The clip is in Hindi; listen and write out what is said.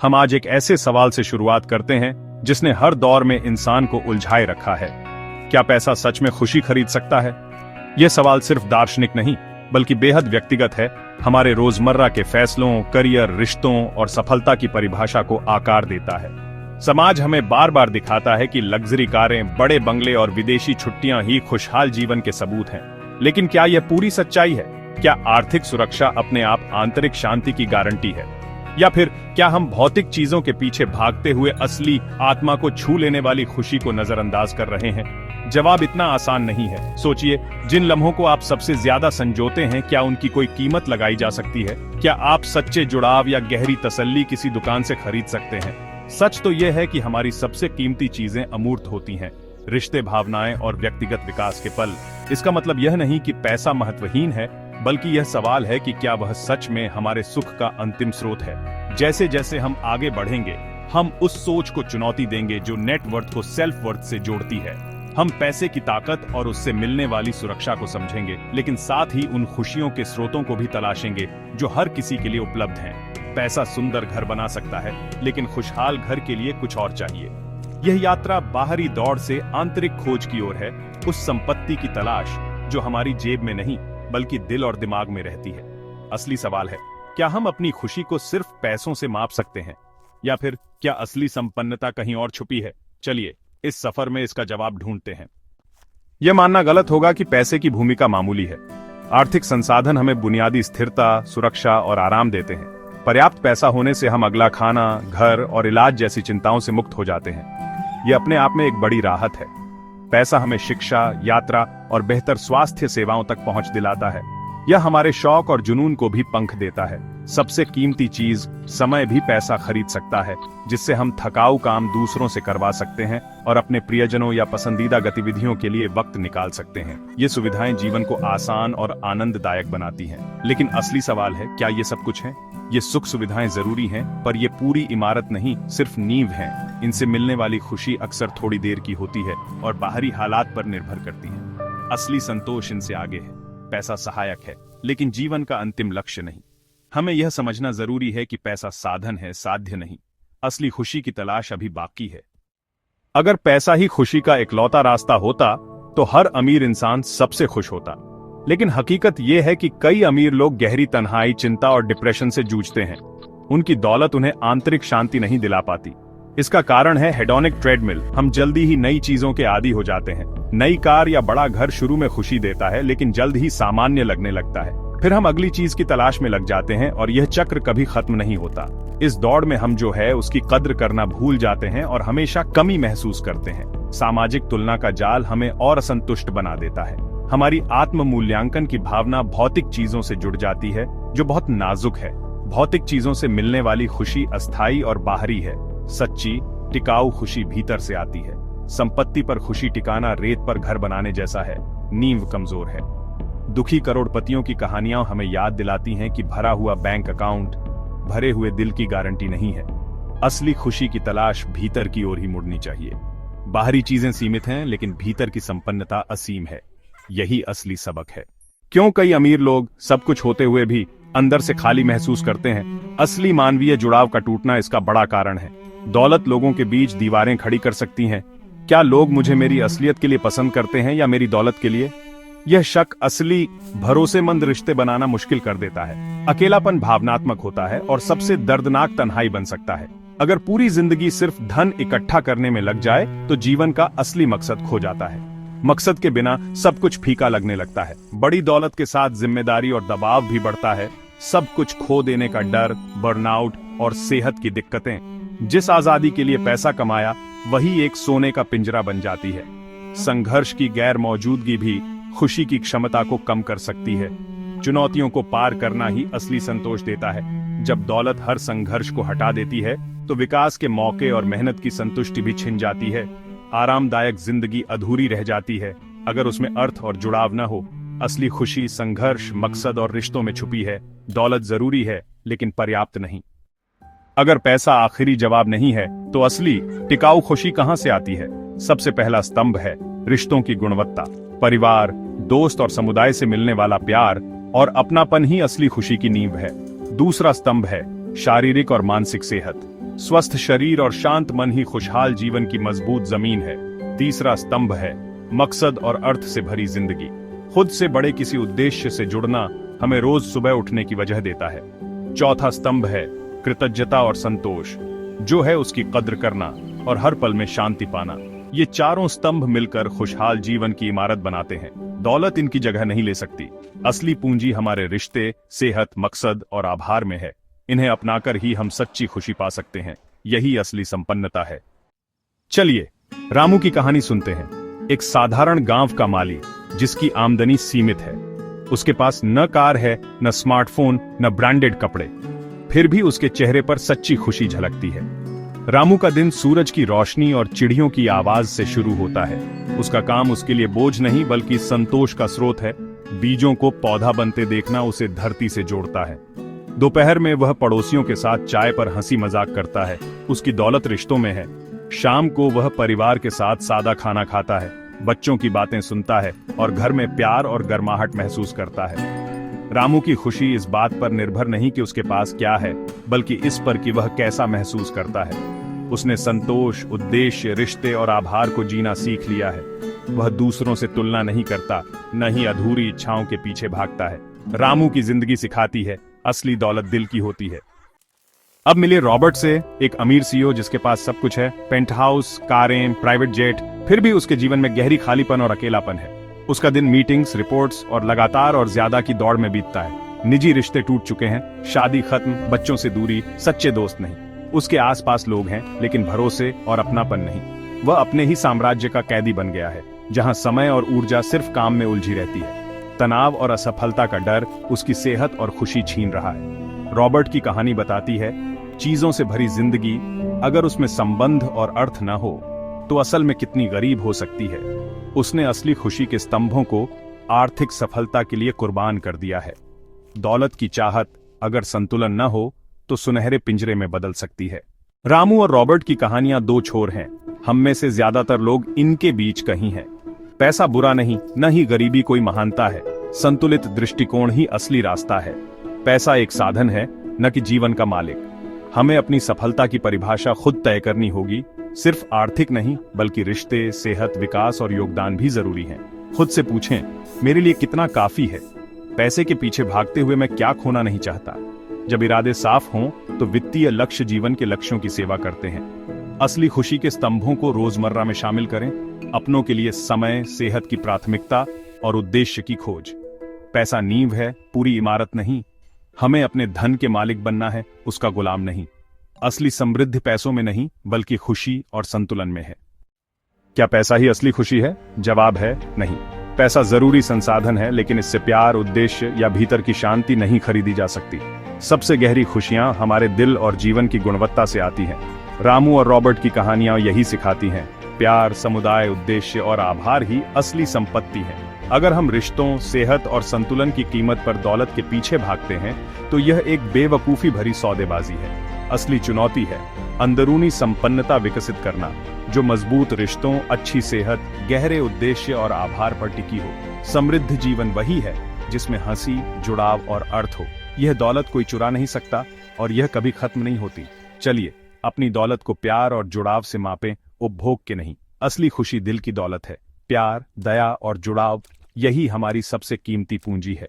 हम आज एक ऐसे सवाल से शुरुआत करते हैं जिसने हर दौर में इंसान को उलझाए रखा है। क्या पैसा सच में खुशी खरीद सकता है? यह सवाल सिर्फ दार्शनिक नहीं बल्कि बेहद व्यक्तिगत है। हमारे रोजमर्रा के फैसलों, करियर, रिश्तों और सफलता की परिभाषा को आकार देता है। समाज हमें बार बार दिखाता है कि लग्जरी कारें, बड़े बंगले और विदेशी छुट्टियां ही खुशहाल जीवन के सबूत हैं। लेकिन क्या यह पूरी सच्चाई है? क्या आर्थिक सुरक्षा अपने आप आंतरिक शांति की गारंटी है? या फिर क्या हम भौतिक चीजों के पीछे भागते हुए असली आत्मा को छू लेने वाली खुशी को नजरअंदाज कर रहे हैं? जवाब इतना आसान नहीं है। सोचिए, जिन लम्हों को आप सबसे ज्यादा संजोते हैं, क्या उनकी कोई कीमत लगाई जा सकती है? क्या आप सच्चे जुड़ाव या गहरी तसल्ली किसी दुकान से खरीद सकते हैं? सच तो यह है कि हमारी सबसे कीमती चीजें अमूर्त होती हैं, रिश्ते, भावनाएं और व्यक्तिगत विकास के पल। इसका मतलब यह नहीं कि पैसा महत्वहीन है, बल्कि यह सवाल है कि क्या वह सच में हमारे सुख का अंतिम स्रोत है। जैसे जैसे हम आगे बढ़ेंगे, हम उस सोच को चुनौती देंगे जो नेट वर्थ को सेल्फ वर्थ से जोड़ती है। हम पैसे की ताकत और उससे मिलने वाली सुरक्षा को समझेंगे, लेकिन साथ ही उन खुशियों के स्रोतों को भी तलाशेंगे जो हर किसी के लिए उपलब्ध हैं। पैसा सुंदर घर बना सकता है, लेकिन खुशहाल घर के लिए कुछ और चाहिए। यह यात्रा बाहरी दौड़ से आंतरिक खोज की ओर है, उस संपत्ति की तलाश जो हमारी जेब में नहीं बल्कि दिल और दिमाग में रहती है। असली सवाल है, क्या हम अपनी खुशी को सिर्फ पैसों से माप सकते हैं, या फिर क्या असली संपन्नता कहीं और छुपी है? चलिए इस सफर में इसका जवाब ढूंढते हैं। यह मानना गलत होगा कि पैसे की भूमिका मामूली है। आर्थिक संसाधन हमें बुनियादी स्थिरता, सुरक्षा और आराम देते हैं। पर्याप्त पैसा होने से हम अगला खाना, घर और इलाज जैसी चिंताओं से मुक्त हो जाते हैं। यह अपने आप में एक बड़ी राहत है। पैसा हमें शिक्षा, यात्रा और बेहतर स्वास्थ्य सेवाओं तक पहुंच दिलाता है। यह हमारे शौक और जुनून को भी पंख देता है। सबसे कीमती चीज समय भी पैसा खरीद सकता है, जिससे हम थकाऊ काम दूसरों से करवा सकते हैं और अपने प्रियजनों या पसंदीदा गतिविधियों के लिए वक्त निकाल सकते हैं। ये सुविधाएं जीवन को आसान और आनंददायक बनाती हैं। लेकिन असली सवाल है, क्या ये सब कुछ है? ये सुख सुविधाएं जरूरी हैं, पर ये पूरी इमारत नहीं, सिर्फ नींव हैं। इनसे मिलने वाली खुशी अक्सर थोड़ी देर की होती है और बाहरी हालात पर निर्भर करती है। असली संतोष इनसे आगे है। पैसा सहायक है, लेकिन जीवन का अंतिम लक्ष्य नहीं। हमें यह समझना जरूरी है कि पैसा साधन है, साध्य नहीं। असली खुशी की तलाश अभी बाकी है। अगर पैसा ही खुशी का इकलौता रास्ता होता तो हर अमीर इंसान सबसे खुश होता। लेकिन हकीकत यह है कि कई अमीर लोग गहरी तन्हाई, चिंता और डिप्रेशन से जूझते हैं। उनकी दौलत उन्हें आंतरिक शांति नहीं दिला पाती। इसका कारण है हेडोनिक ट्रेडमिल। हम जल्दी ही नई चीजों के आदी हो जाते हैं। नई कार या बड़ा घर शुरू में खुशी देता है, लेकिन जल्द ही सामान्य लगने लगता है। फिर हम अगली चीज की तलाश में लग जाते हैं और यह चक्र कभी खत्म नहीं होता। इस दौड़ में हम जो है उसकी कद्र करना भूल जाते हैं और हमेशा कमी महसूस करते हैं। सामाजिक तुलना का जाल हमें और असंतुष्ट बना देता है। हमारी आत्म मूल्यांकन की भावना भौतिक चीजों से जुड़ जाती है, जो बहुत नाजुक है। भौतिक चीजों से मिलने वाली खुशी अस्थायी और बाहरी है। सच्ची, टिकाऊ खुशी भीतर से आती है। संपत्ति पर खुशी टिकाना रेत पर घर बनाने जैसा है। नींव कमजोर है। दुखी करोड़पतियों की कहानियां हमें याद दिलाती हैं कि भरा हुआ बैंक अकाउंट भरे हुए दिल की गारंटी नहीं है। असली खुशी की तलाश भीतर की ओर ही मुड़नी चाहिए। बाहरी चीजें सीमित हैं, लेकिन भीतर की संपन्नता असीम है। यही असली सबक है। क्यों कई अमीर लोग सब कुछ होते हुए भी अंदर से खाली महसूस करते हैं? असली मानवीय जुड़ाव का टूटना इसका बड़ा कारण है। दौलत लोगों के बीच दीवारें खड़ी कर सकती हैं। क्या लोग मुझे मेरी असलियत के लिए पसंद करते हैं या मेरी दौलत के लिए? यह शक असली भरोसेमंद रिश्ते बनाना मुश्किल कर देता है। अकेलापन भावनात्मक होता है और सबसे दर्दनाक तन्हाई बन सकता है। अगर पूरी जिंदगी सिर्फ धन इकट्ठा करने में लग जाए तो जीवन का असली मकसद खो जाता है। मकसद के बिना सब कुछ फीका लगने लगता है। बड़ी दौलत के साथ जिम्मेदारी और दबाव भी बढ़ता है। सब कुछ खो देने का डर, बर्नआउट और सेहत की दिक्कतें। जिस आजादी के लिए पैसा कमाया, वही एक सोने का पिंजरा बन जाती है। संघर्ष की गैर मौजूदगी भी खुशी की क्षमता को कम कर सकती है। चुनौतियों को पार करना ही असली संतोष देता है। जब दौलत हर संघर्ष को हटा देती है, तो विकास के मौके और मेहनत की संतुष्टि भी छिन जाती है। आरामदायक जिंदगी अधूरी रह जाती है अगर उसमें अर्थ और जुड़ाव न हो। असली खुशी संघर्ष, मकसद और रिश्तों में छुपी है। दौलत जरूरी है, लेकिन पर्याप्त नहीं। अगर पैसा आखिरी जवाब नहीं है, तो असली टिकाऊ खुशी कहां से आती है? सबसे पहला स्तंभ है रिश्तों की गुणवत्ता। परिवार, दोस्त और समुदाय से मिलने वाला प्यार और अपनापन ही असली खुशी की नींव है। दूसरा स्तंभ है शारीरिक और मानसिक सेहत। स्वस्थ शरीर और शांत मन ही खुशहाल जीवन की मजबूत जमीन है। तीसरा स्तंभ है मकसद और अर्थ से भरी जिंदगी। खुद से बड़े किसी उद्देश्य से जुड़ना हमें रोज सुबह उठने की वजह देता है। चौथा स्तंभ है कृतज्ञता और संतोष, जो है उसकी कद्र करना और हर पल में शांति पाना। ये चारों स्तंभ मिलकर खुशहाल जीवन की इमारत बनाते हैं। दौलत इनकी जगह नहीं ले सकती। असली पूंजी हमारे रिश्ते, सेहत, मकसद और आभार में है। इन्हें अपनाकर ही हम सच्ची खुशी पा सकते हैं। यही असली संपन्नता है। चलिए रामू की कहानी सुनते हैं। एक साधारण गांव का माली जिसकी आमदनी सीमित है। उसके पास न कार है, न स्मार्टफोन, न ब्रांडेड कपड़े, फिर भी उसके चेहरे पर सच्ची खुशी झलकती है। रामू का दिन सूरज की रोशनी और चिड़ियों की आवाज से शुरू होता है। उसका काम उसके लिए बोझ नहीं बल्कि संतोष का स्रोत है। बीजों को पौधा बनते देखना उसे धरती से जोड़ता है। दोपहर में वह पड़ोसियों के साथ चाय पर हंसी मजाक करता है। उसकी दौलत रिश्तों में है। शाम को वह परिवार के साथ सादा खाना खाता है, बच्चों की बातें सुनता है और घर में प्यार और गर्माहट महसूस करता है। रामू की खुशी इस बात पर निर्भर नहीं कि उसके पास क्या है, बल्कि इस पर कि वह कैसा महसूस करता है। उसने संतोष, उद्देश्य, रिश्ते और आभार को जीना सीख लिया है। वह दूसरों से तुलना नहीं करता, न ही अधूरी इच्छाओं के पीछे भागता है। रामू की जिंदगी सिखाती है असली दौलत दिल की होती है। अब मिले रॉबर्ट से, एक अमीर सीईओ जिसके पास सब कुछ है, पेंट हाउस, कारें, प्राइवेट जेट, फिर भी उसके जीवन में गहरी खालीपन और अकेलापन है। उसका दिन मीटिंग्स, रिपोर्ट्स और लगातार और ज्यादा की दौड़ में बीतता है। निजी रिश्ते टूट चुके हैं, शादी खत्म, बच्चों से दूरी, सच्चे दोस्त नहीं। उसके आसपास लोग हैं लेकिन भरोसे और अपनापन नहीं। वह अपने ही साम्राज्य का कैदी बन गया है, जहां समय और ऊर्जा सिर्फ काम में उलझी रहती है। तनाव और असफलता का डर उसकी सेहत और खुशी छीन रहा है। रॉबर्ट की कहानी बताती है, चीजों से भरी जिंदगी अगर उसमें संबंध और अर्थ न हो तो असल में कितनी गरीब हो सकती है। उसने असली खुशी के स्तंभों को आर्थिक सफलता के लिए कुर्बान कर दिया है। दौलत की चाहत अगर संतुलन न हो तो सुनहरे पिंजरे में बदल सकती है। रामू और रॉबर्ट की कहानियां दो छोर हैं। हम में से ज्यादातर लोग इनके बीच कहीं हैं। पैसा बुरा नहीं, न ही गरीबी कोई महानता है। संतुलित दृष्टिकोण ही असली रास्ता है। पैसा एक साधन है, न कि जीवन का मालिक। हमें अपनी सफलता की परिभाषा खुद तय करनी होगी। सिर्फ आर्थिक नहीं बल्कि रिश्ते, सेहत, विकास और योगदान भी जरूरी हैं। खुद से पूछें, मेरे लिए कितना काफी है? पैसे के पीछे भागते हुए मैं क्या खोना नहीं चाहता? जब इरादे साफ हों तो वित्तीय लक्ष्य जीवन के लक्ष्यों की सेवा करते हैं। असली खुशी के स्तंभों को रोजमर्रा में शामिल करें। अपनों के लिए समय, सेहत की प्राथमिकता और उद्देश्य की खोज। पैसा नींव है, पूरी इमारत नहीं। हमें अपने धन के मालिक बनना है, उसका गुलाम नहीं। असली समृद्धि पैसों में नहीं बल्कि खुशी और संतुलन में है। क्या पैसा ही असली खुशी है? जवाब है नहीं। पैसा जरूरी संसाधन है, लेकिन इससे प्यार, उद्देश्य या भीतर की शांति नहीं खरीदी जा सकती। सबसे गहरी खुशियां हमारे दिल और जीवन की गुणवत्ता से आती हैं। रामू और रॉबर्ट की कहानियां यही सिखाती हैं। प्यार, समुदाय, उद्देश्य और आभार ही असली संपत्ति है। अगर हम रिश्तों, सेहत और संतुलन की कीमत पर दौलत के पीछे भागते हैं तो यह एक बेवकूफी भरी सौदेबाजी है। असली चुनौती है अंदरूनी संपन्नता विकसित करना, जो मजबूत रिश्तों, अच्छी सेहत, गहरे उद्देश्य और आभार पर टिकी हो। समृद्ध जीवन वही है जिसमें हंसी, जुड़ाव और अर्थ हो। यह दौलत कोई चुरा नहीं सकता और यह कभी खत्म नहीं होती। चलिए अपनी दौलत को प्यार और जुड़ाव से मापें, उपभोग के नहीं। असली खुशी दिल की दौलत है। प्यार, दया और जुड़ाव, यही हमारी सबसे कीमती पूंजी है।